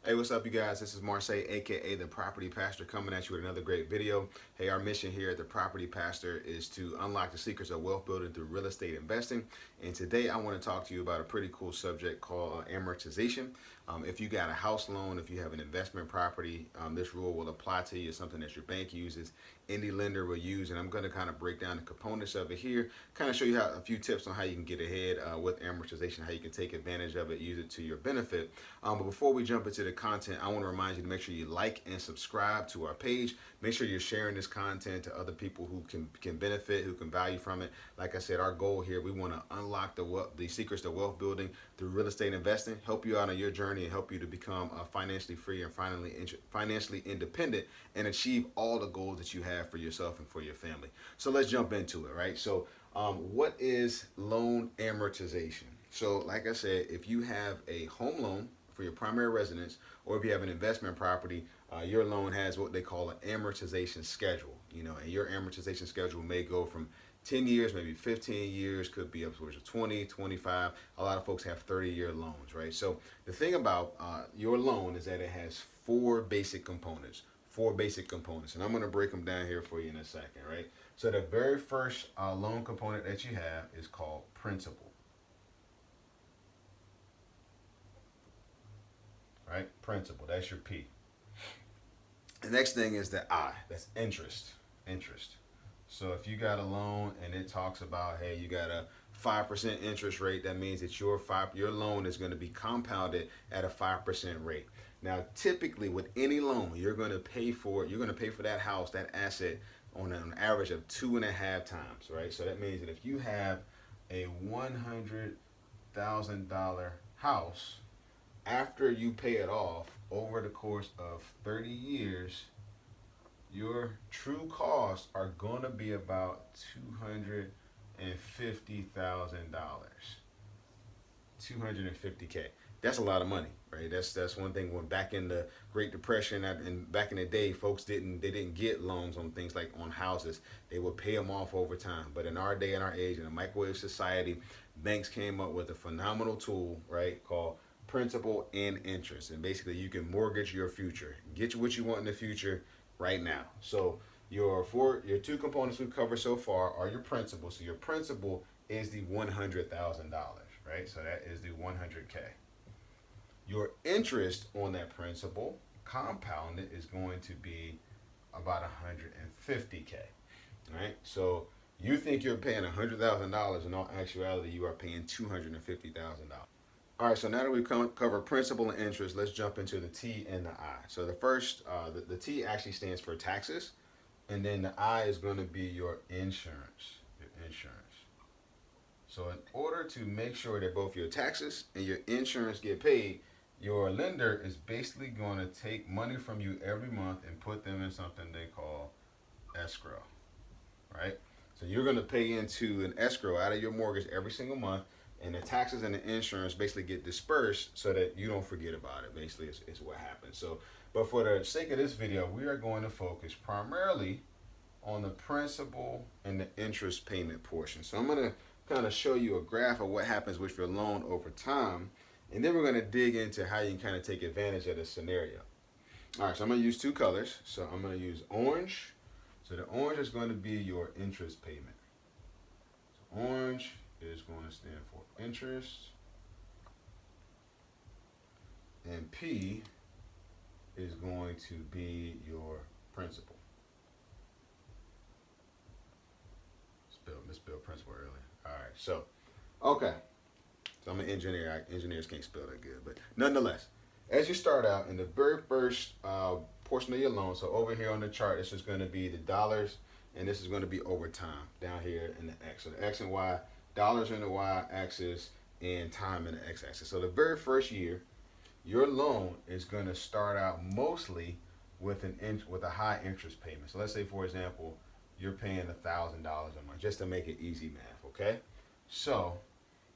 Hey, what's up, you guys? This is Marseille, aka the Property Pastor, coming at you with another great video. Hey, our mission here at the Property Pastor is to unlock the secrets of wealth building through real estate investing. And today I want to talk to you about a pretty cool subject called amortization. If you got a house loan, if you have an investment property, this rule will apply to you. It's something that your bank uses, any lender will use, and I'm going to kind of break down the components of it here, kind of show you a few tips on how you can get ahead with amortization, how you can take advantage of it, use it to your benefit. But before we jump into the content, I want to remind you to make sure you like and subscribe to our page. Make sure you're sharing this content to other people who can benefit, who can value from it. Like I said, our goal here, we want to unlock the secrets to wealth building through real estate investing, help you out on your journey, and help you to become financially free and financially independent and achieve all the goals that you have for yourself and for your family. So let's jump into it, right? So what is loan amortization? So like I said, if you have a home loan for your primary residence, or if you have an investment property, your loan has what they call an amortization schedule. And your amortization schedule may go from 10 years, maybe 15 years, could be upwards of 20, 25. A lot of folks have 30-year loans, right? So the thing about your loan is that it has four basic components. And I'm going to break them down here for you in a second, right? So the very first loan component that you have is called principal. Right? Principal, that's your P. The next thing is the I, that's interest. Interest. So if you got a loan and it talks about, hey, you got a 5% interest rate, that means that your loan is going to be compounded at a 5% rate. Now, typically with any loan, you're going to pay for that house, that asset, on an average of 2.5 times, right? So that means that if you have a $100,000 house, after you pay it off over the course of 30 years, your true costs are going to be about $250,000. 250K. That's a lot of money, right? That's one thing. When back in the Great Depression and back in the day, folks didn't get loans on things like on houses. They would pay them off over time. But in our day and our age, in a microwave society, banks came up with a phenomenal tool, right, called principal and interest. And basically, you can mortgage your future, get you what you want in the future right now. So your two components we've covered so far are your principal. So your principal is the $100,000, right? So that is the 100K. Your interest on that principal compounded is going to be about 150K, right? So you think you're paying $100,000, in all actuality, you are paying $250,000. All right, so now that we've covered principal and interest, let's jump into the T and the I. So the first, the T actually stands for taxes, and then the I is going to be your insurance. Your insurance. So in order to make sure that both your taxes and your insurance get paid, your lender is basically going to take money from you every month and put them in something they call escrow, right? So you're going to pay into an escrow out of your mortgage every single month, and the taxes and the insurance basically get dispersed so that you don't forget about it. Basically, is what happens. So, but for the sake of this video, we are going to focus primarily on the principal and the interest payment portion. So I'm going to kind of show you a graph of what happens with your loan over time, and then we're going to dig into how you can kind of take advantage of this scenario. All right, so I'm going to use two colors. So I'm going to use orange. So the orange is going to be your interest payment. So orange is going to stand for interest, and P is going to be your principal. Misspelled principal earlier. All right, so okay. So I'm an engineer. Engineers can't spell that good, but nonetheless, as you start out in the very first portion of your loan, so over here on the chart, this is going to be the dollars, and this is going to be over time down here in the X. So the X and Y, dollars in the Y axis, and time in the X axis. So the very first year, your loan is going to start out mostly with a high interest payment. So let's say, for example, you're paying $1,000 a month, just to make it easy math, okay? So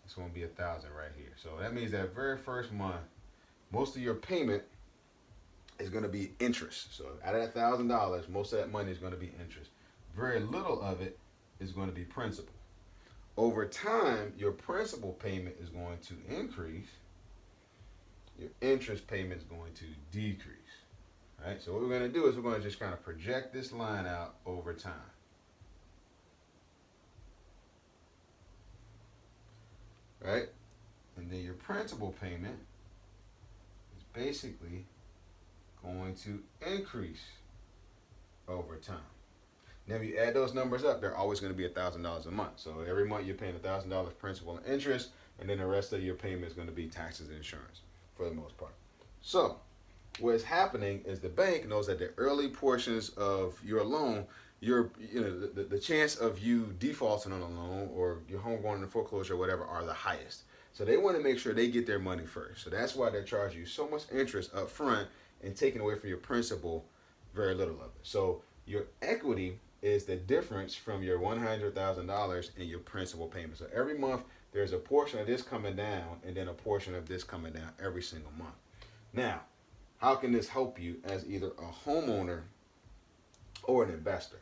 it's going to be 1,000 right here. So that means that very first month, most of your payment is going to be interest. So out of that $1,000, most of that money is going to be interest. Very little of it is going to be principal. Over time, your principal payment is going to increase, your interest payment is going to decrease. Right? So what we're going to do is we're going to just kind of project this line out over time. Right? And then your principal payment is basically going to increase over time. Now, if you add those numbers up, they're always going to be $1,000 a month. So every month you're paying $1,000 principal and interest, and then the rest of your payment is going to be taxes and insurance for the most part. So what's happening is the bank knows that the early portions of your loan, the chance of you defaulting on a loan or your home going into foreclosure or whatever are the highest. So they want to make sure they get their money first. So that's why they're charging you so much interest up front and taking away from your principal very little of it. So your equity is the difference from your $100,000 and your principal payment. So every month there's a portion of this coming down and then a portion of this coming down every single month. Now, how can this help you as either a homeowner or an investor?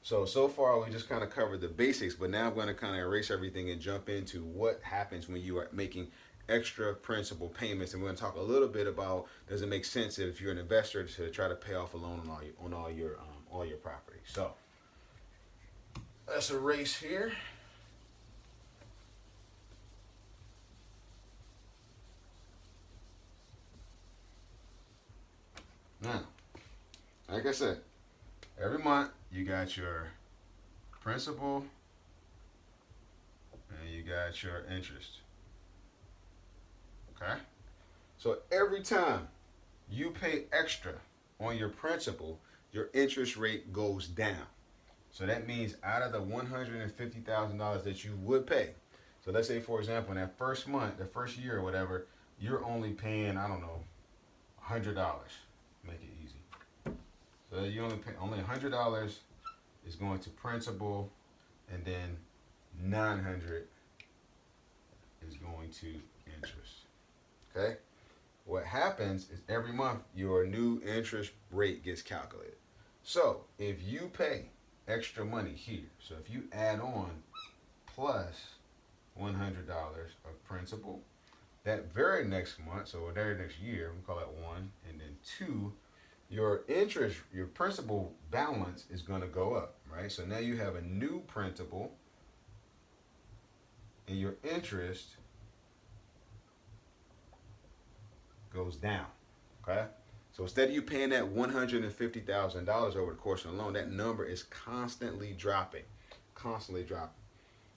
So far we just kind of covered the basics, but now I'm going to kind of erase everything and jump into what happens when you are making extra principal payments, and we're going to talk a little bit about, does it make sense if you're an investor to try to pay off a loan on all your property. So let's erase here. Now, like I said, every month you got your principal and you got your interest. Okay? So every time you pay extra on your principal, your interest rate goes down. So that means out of the $150,000 that you would pay, so let's say, for example, in that first month, the first year or whatever, you're only paying, I don't know, $100. Make it easy. So you only pay $100 is going to principal, and then $900 is going to interest. Okay? What happens is every month your new interest rate gets calculated. So if you pay extra money here, so if you add on plus $100 of principal, that very next month, so very next year, we call that 1, and then 2, your interest, your principal balance is going to go up, right? So now you have a new principal, and your interest goes down, okay? So instead of you paying that $150,000 over the course of the loan, that number is constantly dropping, constantly dropping.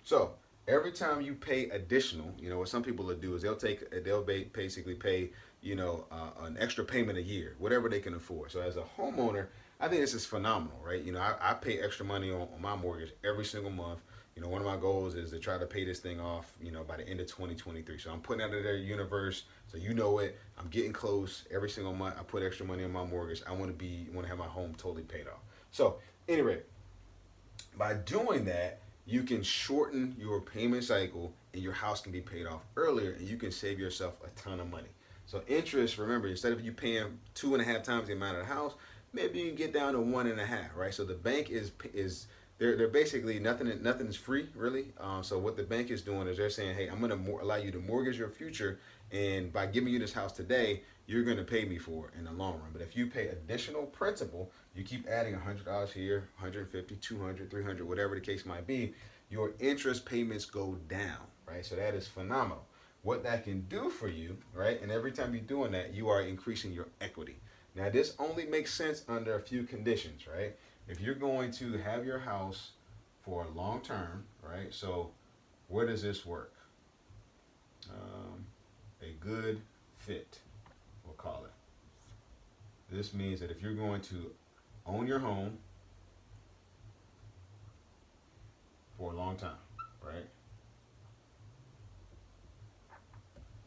So every time you pay additional, what some people will do is they'll basically pay, an extra payment a year, whatever they can afford. So as a homeowner, I think this is phenomenal, right? I pay extra money on my mortgage every single month. One of my goals is to try to pay this thing off, by the end of 2023. So I'm putting out of their universe, so it. I'm getting close. Every single month, I put extra money on my mortgage. I want to have my home totally paid off. So anyway, by doing that, you can shorten your payment cycle, and your house can be paid off earlier, and you can save yourself a ton of money. So interest, remember, instead of you paying 2.5 times the amount of the house, maybe you can get down to 1.5, right? So the bank is they're basically nothing's free, really. So what the bank is doing is they're saying, hey, I'm going to allow you to mortgage your future, and by giving you this house today, you're going to pay me for it in the long run. But if you pay additional principal, you keep adding $100 here, 150, 200, 300, whatever the case might be, your interest payments go down, right? So that is phenomenal. What that can do for you, right? And every time you're doing that, you are increasing your equity. Now, this only makes sense under a few conditions, right? If you're going to have your house for long term, right? So where does this work? A good fit, we'll call it. This means that if you're going to own your home for a long time, right?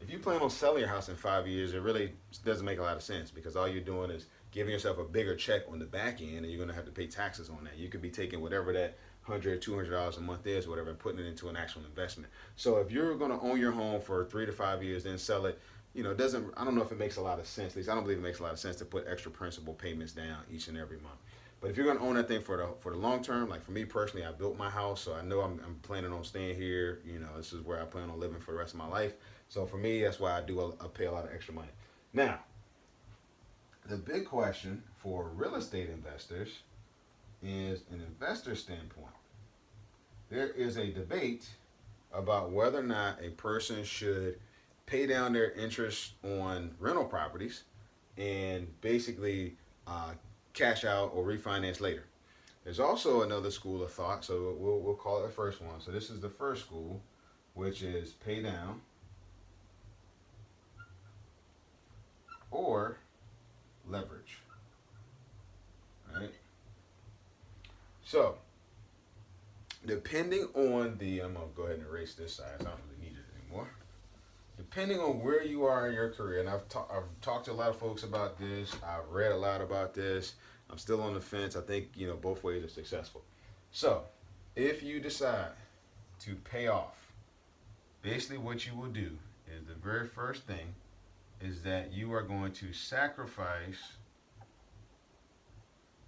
If you plan on selling your house in 5 years, it really doesn't make a lot of sense, because all you're doing is giving yourself a bigger check on the back end, and you're going to have to pay taxes on that. You could be taking whatever that $100, $200 a month is, whatever, and putting it into an actual investment. So if you're going to own your home for 3 to 5 years, then sell it, I don't know if it makes a lot of sense. At least I don't believe it makes a lot of sense to put extra principal payments down each and every month. But if you're going to own that thing for the long term, like for me personally, I built my house, so I know I'm planning on staying here. This is where I plan on living for the rest of my life. So for me, that's why I pay a lot of extra money. Now, the big question for real estate investors is an investor standpoint. There is a debate about whether or not a person should pay down their interest on rental properties and basically uh, cash out or refinance later. There's also another school of thought, so we'll call it the first one. So this is the first school, which is pay down or leverage. Right? So depending on I'm gonna go ahead and erase this side. I don't really need it anymore. Depending on where you are in your career, and I've talked to a lot of folks about this. I've read a lot about this. I'm still on the fence. I think both ways are successful. So, if you decide to pay off, basically what you will do is the very first thing is that you are going to sacrifice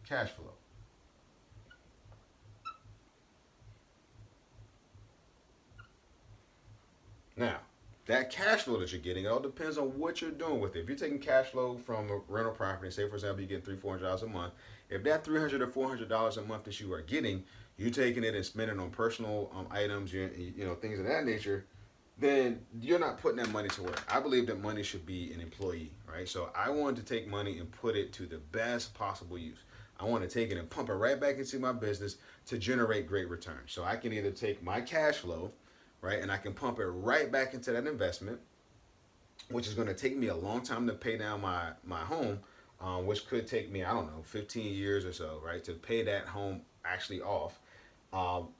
cash flow. Now, that cash flow that you're getting, it all depends on what you're doing with it. If you're taking cash flow from a rental property, say for example, you get $300-$400 a month. If that $300 or $400 a month that you are getting, you're taking it and spending on personal items, things of that nature, then you're not putting that money to work. I believe that money should be an employee, right? So I wanted to take money and put it to the best possible use. I want to take it and pump it right back into my business to generate great returns. So I can either take my cash flow, right, and I can pump it right back into that investment, which is going to take me a long time to pay down my home, which could take me, I don't know, 15 years or so, right, to pay that home actually off.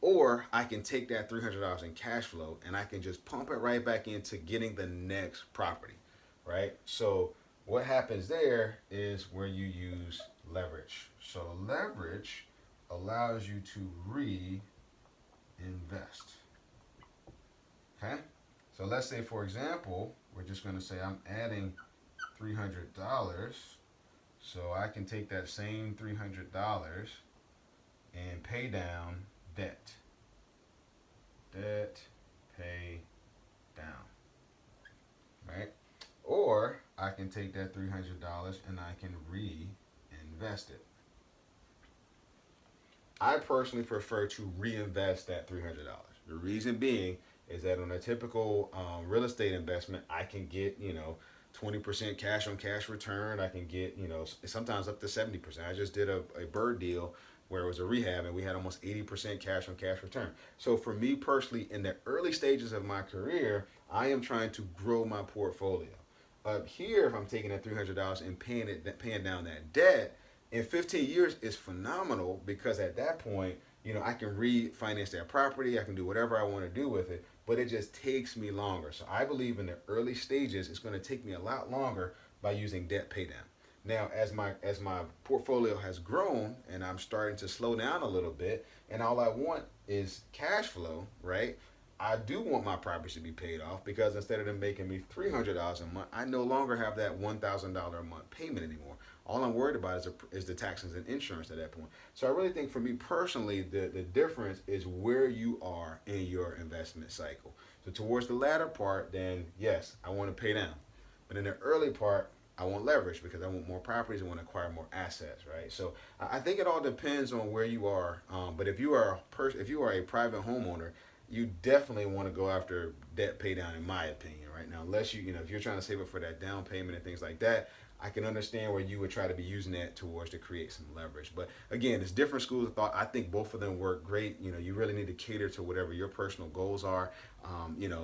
Or I can take that $300 in cash flow and I can just pump it right back into getting the next property, right? So what happens there is where you use leverage. So leverage allows you to reinvest. Okay? So let's say, for example, we're just going to say I'm adding $300. So I can take that same $300 and pay down debt. Debt, pay down. Right? Or I can take that $300 and I can reinvest it. I personally prefer to reinvest that $300. The reason being is that on a typical real estate investment, I can get 20% cash on cash return. I can get sometimes up to 70%. I just did a bird deal where it was a rehab and we had almost 80% cash on cash return. So for me personally, in the early stages of my career, I am trying to grow my portfolio. Up here, if I'm taking that $300 and paying down that debt, in 15 years is phenomenal because at that point, I can refinance that property. I can do whatever I want to do with it, but it just takes me longer. So I believe in the early stages, it's going to take me a lot longer by using debt pay down. Now, as my portfolio has grown and I'm starting to slow down a little bit, and all I want is cash flow, right? I do want my properties to be paid off because instead of them making me $300 a month, I no longer have that $1,000 a month payment anymore. All I'm worried about is the taxes and insurance at that point. So I really think for me personally, the difference is where you are in your investment cycle. So towards the latter part, then yes, I want to pay down. But in the early part, I want leverage because I want more properties. I want to acquire more assets, right? So I think it all depends on where you are. But if you are if you are a private homeowner, you definitely want to go after debt pay down, in my opinion, right now. Unless if you're trying to save up for that down payment and things like that, I can understand where you would try to be using that towards to create some leverage. But again, it's different schools of thought. I think both of them work great. You really need to cater to whatever your personal goals are.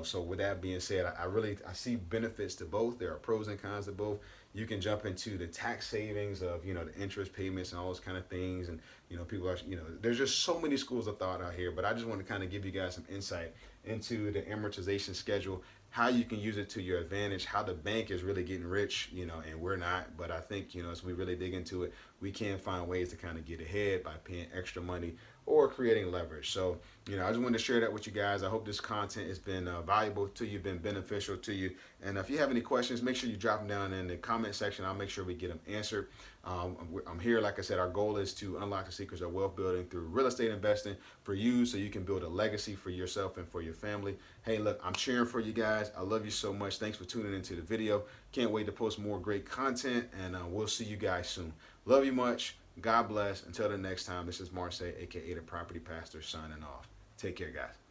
So with that being said, I see benefits to both. There are pros and cons to both. You can jump into the tax savings of the interest payments and all those kind of things, and people are there's just so many schools of thought out here. But I just want to kind of give you guys some insight into the amortization schedule, how you can use it to your advantage, how the bank is really getting rich, and we're not. But I think, as we really dig into it, we can find ways to kind of get ahead by paying extra money or creating leverage. So, I just wanted to share that with you guys. I hope this content has been valuable to you, been beneficial to you. And if you have any questions, make sure you drop them down in the comment section. I'll make sure we get them answered. I'm here, like I said, our goal is to unlock the secrets of wealth building through real estate investing for you so you can build a legacy for yourself and for your family. Hey, look, I'm cheering for you guys. I love you so much. Thanks for tuning into the video. Can't wait to post more great content, and we'll see you guys soon. Love you much. God bless. Until the next time, this is Marseille, aka the Property Pastor, signing off. Take care, guys.